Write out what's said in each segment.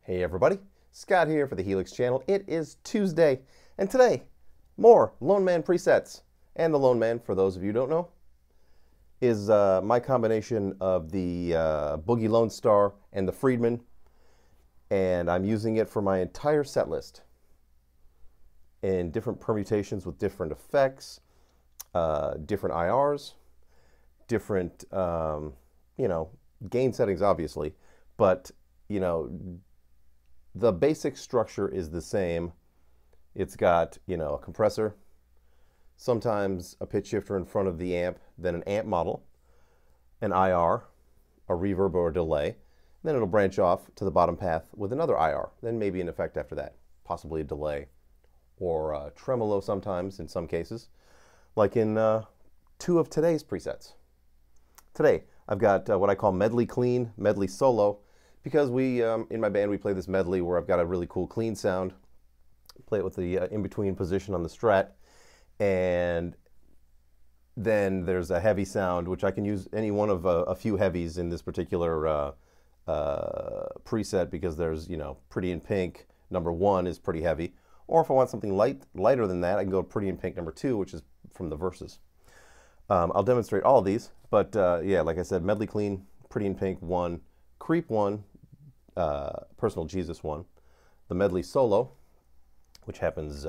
Hey everybody, Scott here for the Helix channel. It is Tuesday, and today, more Lone Man presets. And the Lone Man, for those of you who don't know, is my combination of the Boogie Lone Star and the Friedman, and I'm using it for my entire set list in different permutations with different effects, different IRs, different, gain settings, obviously, but, the basic structure is the same. It's got, a compressor, sometimes a pitch shifter in front of the amp, then an amp model, an IR, a reverb or a delay. Then it'll branch off to the bottom path with another IR, then maybe an effect after that, possibly a delay or a tremolo sometimes in some cases, like in two of today's presets. Today, I've got what I call medley clean, medley solo, because we, in my band, we play this medley where I've got a really cool clean sound, play it with the in-between position on the Strat, and then there's a heavy sound, which I can use any one of a few heavies in this particular preset, because there's, Pretty in Pink, number 1 is pretty heavy, or if I want something lighter than that, I can go Pretty in Pink number 2, which is from the verses. I'll demonstrate all of these, but yeah, like I said, medley clean, Pretty in Pink 1, Creep 1, Personal Jesus 1, the medley solo, which happens,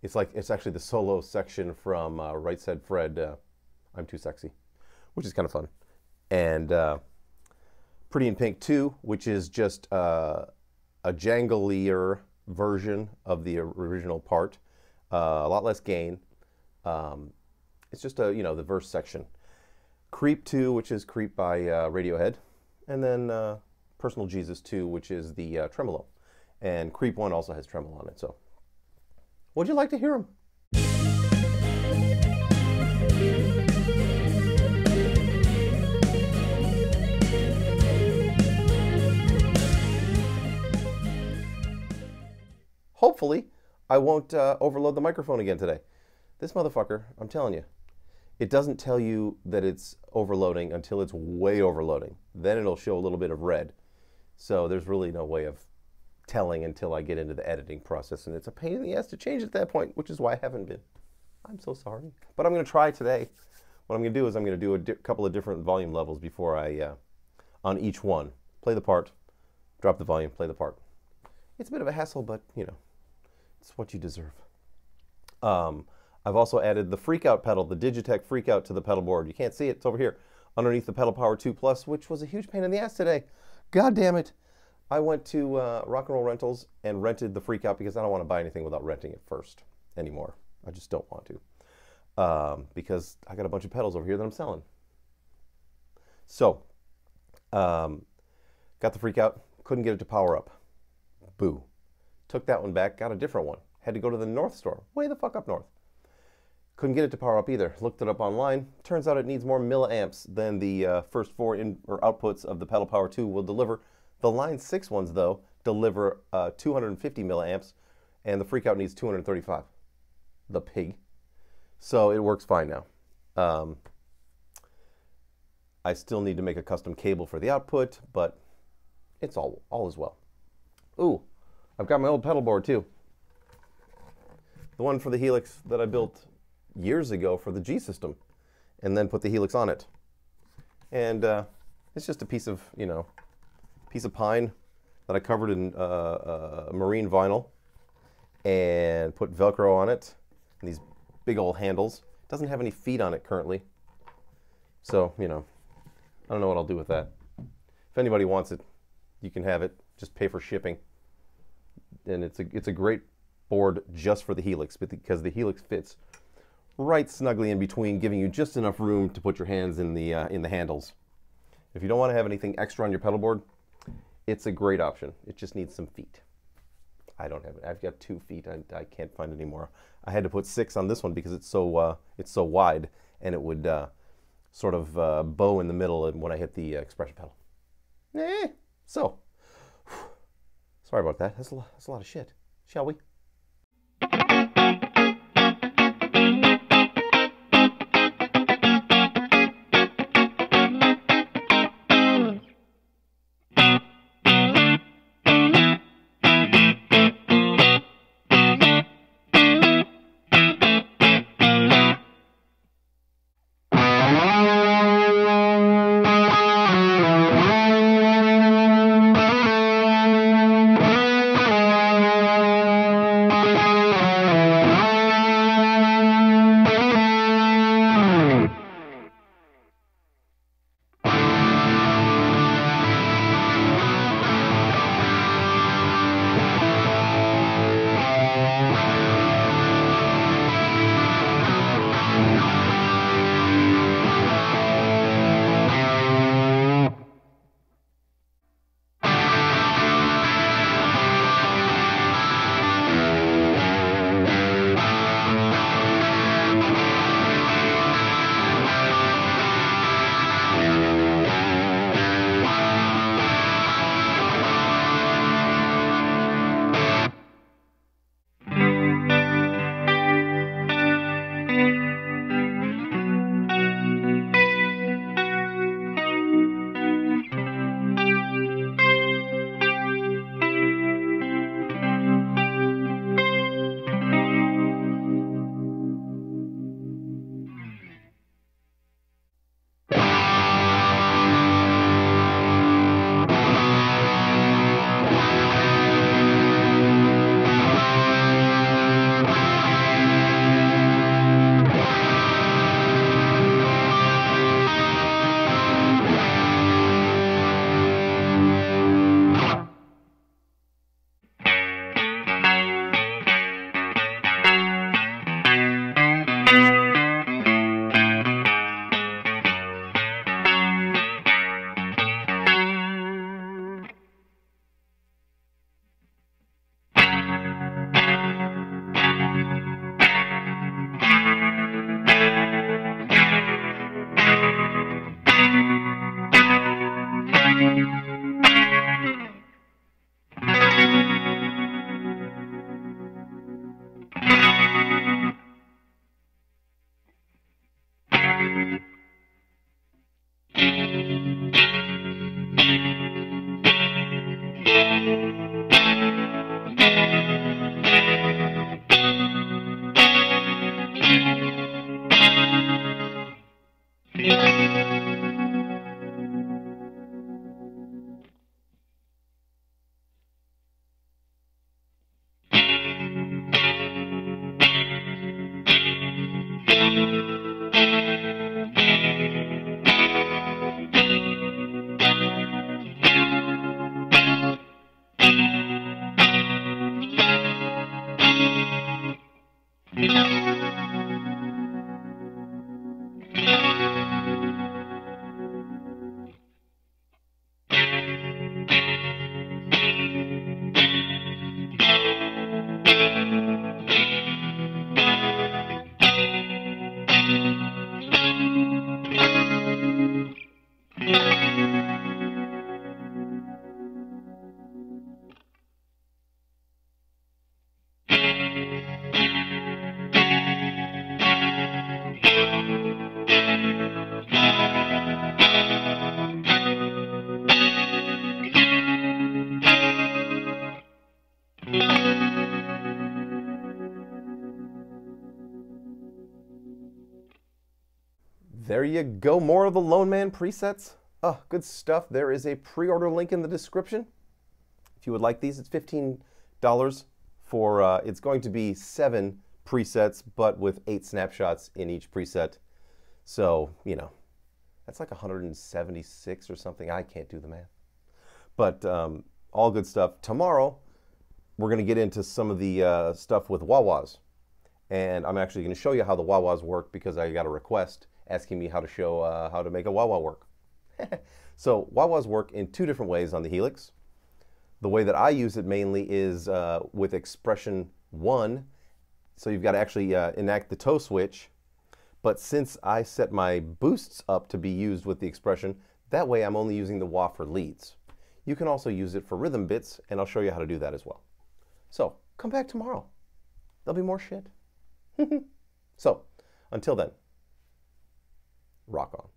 it's actually the solo section from Right Said Fred, I'm Too Sexy, which is kind of fun, and Pretty in Pink 2, which is just a janglier version of the original part, a lot less gain. It's just the verse section. Creep 2, which is Creep by Radiohead, and then Personal Jesus 2, which is the tremolo. And Creep 1 also has tremolo on it, so would you like to hear them? Hopefully, I won't overload the microphone again today. This motherfucker, I'm telling you, it doesn't tell you that it's overloading until it's way overloading. Then it'll show a little bit of red. So there's really no way of telling until I get into the editing process, and it's a pain in the ass to change at that point, which is why I haven't been. I'm so sorry. But I'm going to try today. What I'm going to do is I'm going to do a couple of different volume levels before I, on each one, play the part, drop the volume, play the part. It's a bit of a hassle, but, it's what you deserve. I've also added the Freakout pedal, the Digitech Freakout, to the pedal board. You can't see it, it's over here, underneath the Pedal Power 2 Plus, which was a huge pain in the ass today. God damn it. I went to Rock and Roll Rentals and rented the Freakout because I don't want to buy anything without renting it first anymore. I just don't want to. Because I got a bunch of pedals over here that I'm selling. So, got the Freakout, couldn't get it to power up. Boo. Took that one back, got a different one. Had to go to the North store, way the fuck up north. Couldn't get it to power up either. Looked it up online. Turns out it needs more milliamps than the first 4 outputs of the Pedal Power 2 will deliver. The Line 6 ones, though, deliver 250 milliamps, and the Freakout needs 235. The pig. So it works fine now. I still need to make a custom cable for the output, but it's all is well. Ooh, I've got my old pedal board too. The one for the Helix that I built years ago for the G system, and then put the Helix on it. And it's just a piece of pine that I covered in marine vinyl and put Velcro on it, and these big old handles. It doesn't have any feet on it currently, so I don't know what I'll do with that. If anybody wants it, you can have it. Just pay for shipping. And it's a great board just for the Helix, because the Helix fits right snugly in between, giving you just enough room to put your hands in the handles. If you don't want to have anything extra on your pedal board, it's a great option. It just needs some feet. I don't have it. I've got 2 feet. I can't find any more. I had to put 6 on this one because it's so wide, and it would sort of bow in the middle when I hit the expression pedal. So, sorry about that. That's a lot of shit. Shall we? There you go, more of the Lone Man presets. Oh, good stuff. There is a pre-order link in the description. If you would like these, it's $15 for, it's going to be 7 presets, but with 8 snapshots in each preset. So, you know, that's like 176 or something. I can't do the math. But all good stuff. Tomorrow, we're going to get into some of the stuff with wah-wahs. And I'm actually going to show you how the wah-wahs work because I got a request asking me how to show how to make a wah-wah work. So wah-wahs work in 2 different ways on the Helix. The way that I use it mainly is with expression 1. So you've got to actually enact the toe switch. But since I set my boosts up to be used with the expression, that way I'm only using the wah for leads. You can also use it for rhythm bits, and I'll show you how to do that as well. So come back tomorrow. There'll be more shit. So until then, rock on.